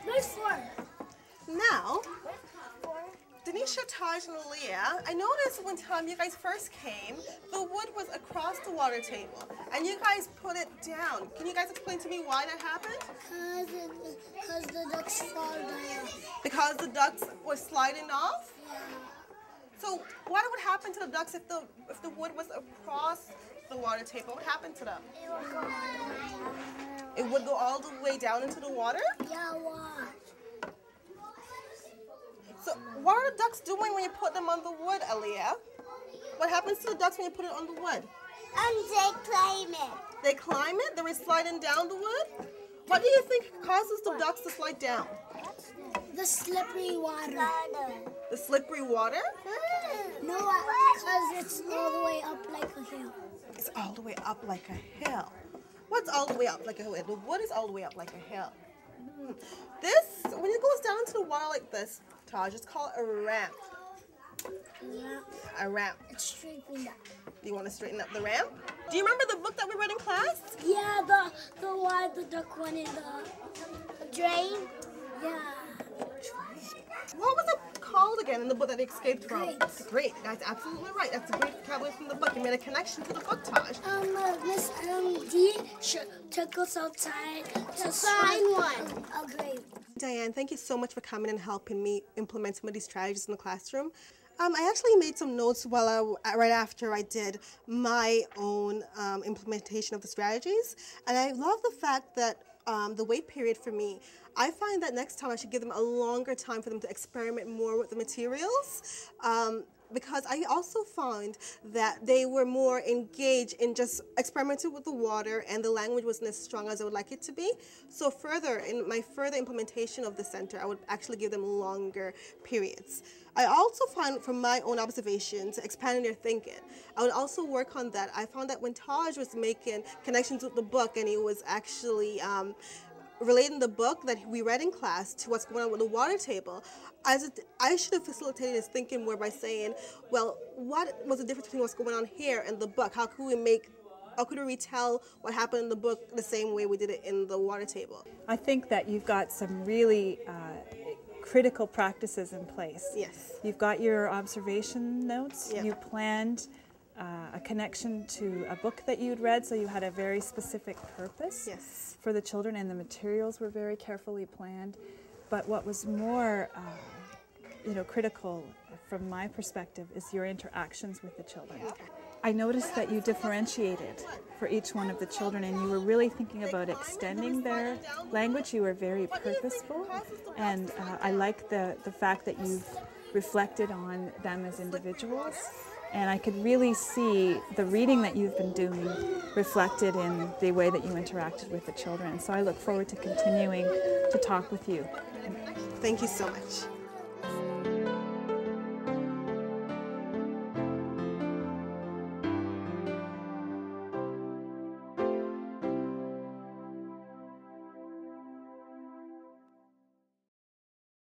There's 4. Now, Denisha, Taj, and Leah, I noticed one time you guys first came, the wood was across the water table, and you guys put it down. Can you guys explain to me why that happened? Because the ducks fall down. Because the ducks were sliding off? Yeah. So what would happen to the ducks if the wood was across the water table? What happened to them? It would go all the way down into the water? Yeah, watch. So what are the ducks doing when you put them on the wood, Aaliyah? What happens to the ducks when you put it on the wood? They climb it. They climb it? They were sliding down the wood? What do you think causes the ducks to slide down? The slippery water. The slippery water? No, because it's all the way up like a hill. It's all the way up like a hill. What's all the way up like a hill? The wood is all the way up like a hill. This, when it goes down into the water like this, Taj, it's called a ramp. Yeah. A ramp. It's straightened up. Do you want to straighten up the ramp? Do you remember the book that we read in class? Yeah, the why the duck went in the drain. Yeah. What was it called again in the book that they escaped from? Great. Great. That's absolutely right. That's a great vocabulary from the book. You made a connection to the book, Taj. Miss D took us outside to find one. Oh, great. Diane, thank you so much for coming and helping me implement some of these strategies in the classroom. I actually made some notes right after I did my own implementation of the strategies, and I love the fact that the wait period for me, I find that next time I should give them a longer time for them to experiment more with the materials. Because I also found that they were more engaged in just experimenting with the water, and the language wasn't as strong as I would like it to be. So in my further implementation of the center, I would actually give them longer periods. I also found from my own observations, expanding their thinking, I would also work on that. I found that when Taj was making connections with the book and he was actually relating the book that we read in class to what's going on with the water table, I should have facilitated his thinking more by saying, well, what was the difference between what's going on here and the book? How could we retell what happened in the book the same way we did it in the water table? I think that you've got some really critical practices in place. Yes. You've got your observation notes. Yeah. You planned a connection to a book that you'd read, so you had a very specific purpose for the children, and the materials were very carefully planned. But what was more critical from my perspective is your interactions with the children. I noticed that you differentiated for each one of the children, and you were really thinking about extending their language. You were very purposeful, and I like the fact that you've reflected on them as individuals. And I could really see the reading that you've been doing reflected in the way that you interacted with the children. So I look forward to continuing to talk with you. Thank you so much.